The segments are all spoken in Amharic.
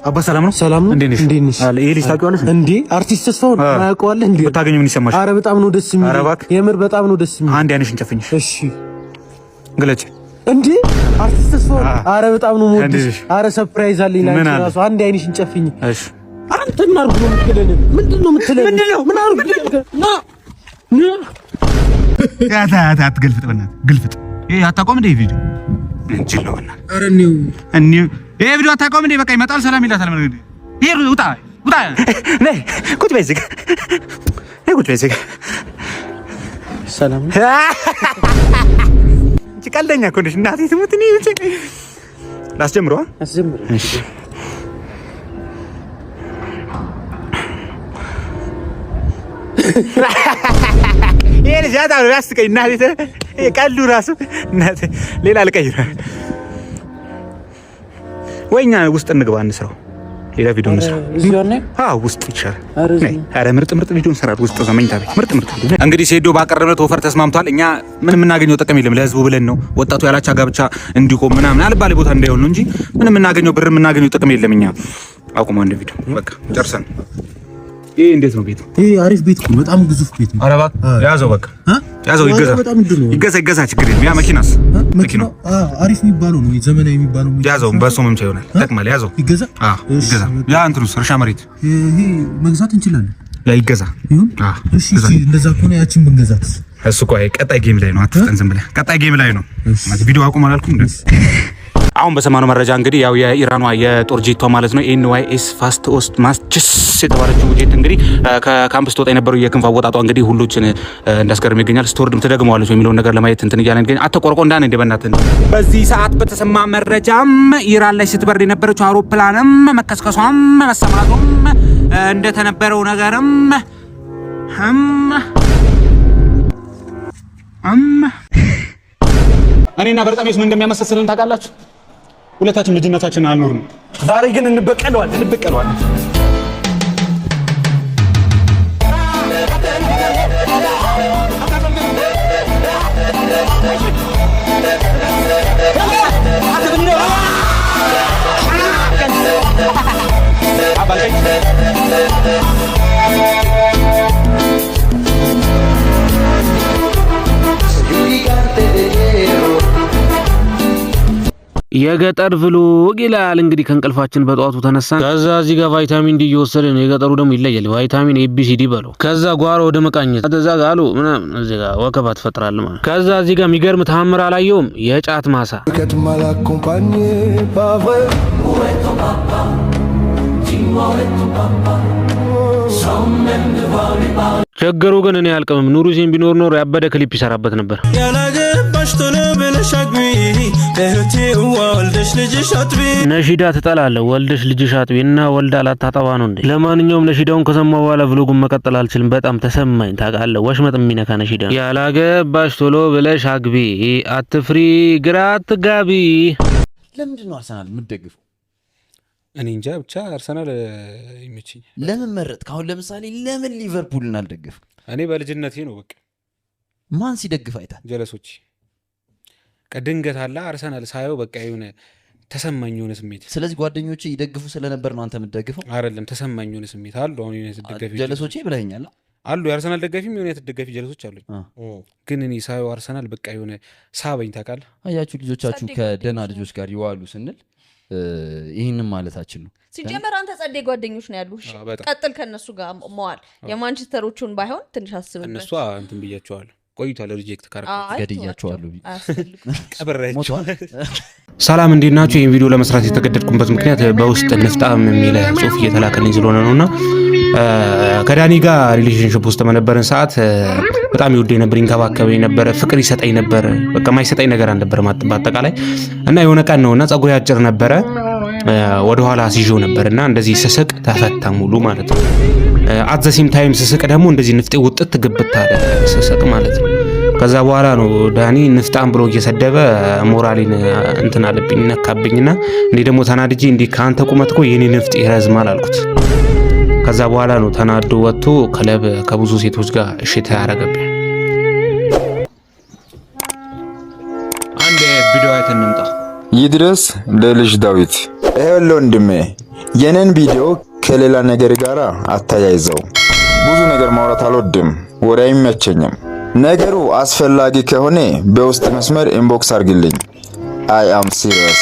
አባ ሰላም ነው? ሰላም ነው። እንዴት ነሽ? አለ ይሄ ልጅ ታውቂዋለሽ እንዴ? አርቲስት ተስፋውን ታውቂዋለሽ እንዴ? ብታገኙ ምን ይሰማሽ? አረ በጣም ነው ደስ የሚል። የምር በጣም ነው ደስ የሚል። አንድ አይንሽን ጨፍኝሽ። እሺ ግለጪ። እንዴ አርቲስት ተስፋውን አረ በጣም ነው የምወድሽ። አረ ሰርፕራይዝ አለኝ ላንቺ ራሱ። አንድ አይንሽን ጨፍኝ። እሺ አንተ ምን አርጉ ነው የምትለኝ? ምንድነው የምትለኝ? ምን አርጉ ና አትገልፍጥ፣ በእናትህ ግልፍጥ። ይሄ አታቆም እንደ ቪዲዮ እንችል ነው እና አረ እኒው ይሄ ቪዲዮ አታቆም እንደ በቃ ይመጣል፣ ሰላም ይላታል። ምን ይሄ ውጣ ነይ ቁጭ በይ እዚህ ጋር ነይ ቁጭ በይ እዚህ ጋር ሰላም እንጂ ቀልደኛ እኮ ነሽ እናቴ ትሙት። እኔ ላስጀምረዋ አስጀምር። እሺ ይሄ ልጅ ያታ ነው ያስቀኝ እናቴ። ቀልዱ ራሱ እናቴ ሌላ ልቀይር ወይኛ ውስጥ እንግባ እንስራው። ሌላ ቪዲዮ እንስራው። ውስጥ ይቻላል። አረ ምርጥ ቪዲዮ እንሰራለን ውስጥ ዘመኝታ ቤት ምርጥ ቪዲዮ። እንግዲህ ሴዶ ባቀረብነው ኦፈር ተስማምቷል። እኛ ምን የምናገኘው ጥቅም የለም፣ ለህዝቡ ብለን ነው ወጣቱ ያላቻ ጋብቻ እንዲቆም ምናምን አልባሌ ቦታ እንዳይሆን ነው እንጂ ምን የምናገኘው ብር የምናገኘው ጥቅም የለም። እኛ አቁመው አንድ ቪዲዮ በቃ ጨርሰን። ይሄ እንዴት ነው ቤቱ? ይሄ አሪፍ ቤት ነው፣ በጣም ግዙፍ ቤት ነው። ኧረ እባክህ ያዘው፣ በቃ ያዘው፣ ይገዛ ችግር የለም። ያ መኪናስ መኪናው አሪፍ የሚባለው ነው፣ ዘመናዊ የሚባለው ነው። ያዘው፣ በሱ መምቻ ይሆናል፣ ይጠቅማል። ያዘው፣ ይገዛ። ያ እንትኑስ እርሻ መሬት ይሄ መግዛት እንችላለን። ያ ይገዛ ይሁን። እሺ እንደዛ ከሆነ ያችን ብንገዛት። እሱ ቆይ ቀጣይ ጌም ላይ ነው፣ አትፍጠን፣ ዝም ብለህ ቀጣይ ጌም ላይ ነው። ቪዲዮ አቁም አላልኩም እንዴ? አሁን በሰማነው መረጃ እንግዲህ ያው የኢራኗ የጦር ጄቷ ማለት ነው ኤንዋይኤስ ፋስት ኦስት ማስችስ የተባለችው ጄት እንግዲህ ከካምፕስ ተወጣ የነበረው የክንፍ አወጣጧ እንግዲህ ሁሉችን እንዳስገርም ይገኛል። ስቶርድም ትደግመዋለች የሚለውን ነገር ለማየት እንትን እያለን እንግዲህ አተቆርቆ እንዳን እንደ በእናትህ። በዚህ ሰዓት በተሰማ መረጃም ኢራን ላይ ስትበርድ የነበረችው አውሮፕላንም መከስከሷም መሰማቱም እንደተነበረው ነገርም እኔና በርጣሜስ ምን እንደሚያመሳስልን ታውቃላችሁ? ሁለታችን ልጅነታችንን አልኖርንም። ዛሬ ግን እንበቀለዋለን። የገጠር ፍሉግ ይላል እንግዲህ ከእንቅልፋችን በጧቱ ተነሳን። ከዛ እዚህ ጋር ቫይታሚን ዲ እየወሰድን የገጠሩ ደግሞ ይለያል። ቫይታሚን ኤቢሲዲ በለው። ከዛ ጓሮ ወደ መቃኘት ከዛ ጋሉ ምናምን እዚህ ጋር ወከባ ትፈጥራለህ ማለት። ከዛ እዚህ ጋር የሚገርም ተአምር አላየውም። የጫት ማሳ ችግሩ ግን እኔ አልቅምም። ኑሩሲን ቢኖር ኖር ያበደ ክሊፕ ይሰራበት ነበር። ነሺዳ ትጠላለህ ወልደሽ ልጅሽ አጥቢ እና ወልዳ ላታጠባ ነው እንዴ? ለማንኛውም ነሺዳውን ከሰማሁ በኋላ ብሎጉን መቀጠል አልችልም። በጣም ተሰማኝ። ታውቃለህ ወሽመጥ የሚነካ ነሺዳ። ያላገባሽ ቶሎ ብለሽ አግቢ፣ አትፍሪ፣ ግራ አትጋቢ። ለምንድን ነው አርሰናል የምትደግፈው? እኔ እንጃ ብቻ አርሰናል ይመችኛል። ለምን መረጥክ? አሁን ለምሳሌ ለምን ሊቨርፑልን አልደገፍክ? እኔ በልጅነቴ ነው በቃ። ማን ሲደግፍ አይታል? ጀለሶች ቀድንገት አለ አርሰናል ሳየው በቃ የሆነ ተሰማኝ የሆነ ስሜት። ስለዚህ ጓደኞቼ ይደግፉ ስለነበር ነው አንተ የምትደግፈው? አይደለም ተሰማኝ የሆነ ስሜት አሉ። አሁን የሆነ ደጋፊ ጀለሶቼ ብለኸኛል አሉ። የአርሰናል ደጋፊም የሆነ ደጋፊ ጀለሶች አሉኝ። ግን እኔ ሳየው አርሰናል በቃ የሆነ ሳበኝ። ታውቃለህ? አያችሁ ልጆቻችሁ ከደህና ልጆች ጋር ይዋሉ ስንል ይህንም ማለታችን ነው። ሲጀመር አንተ ጸዴ ጓደኞች ነው ያሉሽ። ቀጥል ከነሱ ጋር መዋል። የማንቸስተሮቹን ባይሆን ትንሽ አስብበት። እነሱ እንትን ብያቸዋለሁ ቆይቷል። ሪጀክት ካረኩ ገድያቸዋለሁ። ቀበራቸው። ሰላም እንዴት ናችሁ? ይህን ቪዲዮ ለመስራት የተገደድኩበት ምክንያት በውስጥ ንፍጣም የሚል ጽሁፍ እየተላከልኝ ስለሆነ ነውና ከዳኒ ጋር ሪሌሽንሽፕ ውስጥ በነበረን ሰዓት በጣም ይወደኝ ነበር፣ ይንከባከበኝ ነበር፣ ፍቅር ይሰጠኝ ነበር። በቃ ማይሰጠኝ ነገር አልነበረ በአጠቃላይ። እና የሆነ ቀን ነውና ጸጉሬ አጭር ነበረ፣ ወደ ኋላ አስይዤው ነበርና እንደዚህ ስስቅ ተፈታ ሙሉ ማለት ነው። አትዘሲም ታይም ስስቅ ደግሞ እንደዚህ ንፍጤ ውጥት ግብት አለ ስስቅ ማለት ነው። ከዛ በኋላ ነው ዳኒ ንፍጣም ብሎ እየሰደበ ሞራሊን እንትን አለብኝ ነካብኝና እንዴ ደግሞ ተናድጄ እንዴ ካንተ ቁመት እኮ የኔ ንፍጥ ይረዝማል አልኩት። ከዛ በኋላ ነው ተናዶ ወጥቶ ክለብ ከብዙ ሴቶች ጋር እሽታ ያረገብኝ። አንድ ቪዲዮ አይተን እንምጣ። ይድረስ ለልጅ ዳዊት ይሄው ወንድሜ የኔን ቪዲዮ ከሌላ ነገር ጋር አታያይዘው። ብዙ ነገር ማውራት አልወድም፣ ወሬ አይመቸኝም። ነገሩ አስፈላጊ ከሆነ በውስጥ መስመር ኢንቦክስ አርግልኝ። አይ አም ሲሪየስ።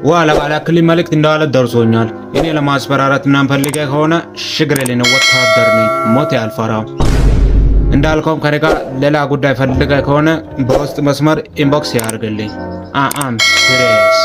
ዋላ ባላክልኝ መልእክት እንዳለ ደርሶኛል። እኔ ለማስፈራራት ምናምን ፈልጌ ከሆነ ሽግሬ ላይ ነው፣ ወታደር ነኝ፣ ሞት አልፈራም። እንዳልከውም ከኔ ጋር ሌላ ጉዳይ ፈልጌ ከሆነ በውስጥ መስመር ኢንቦክስ ያርግልኝ። አም ሲሪየስ።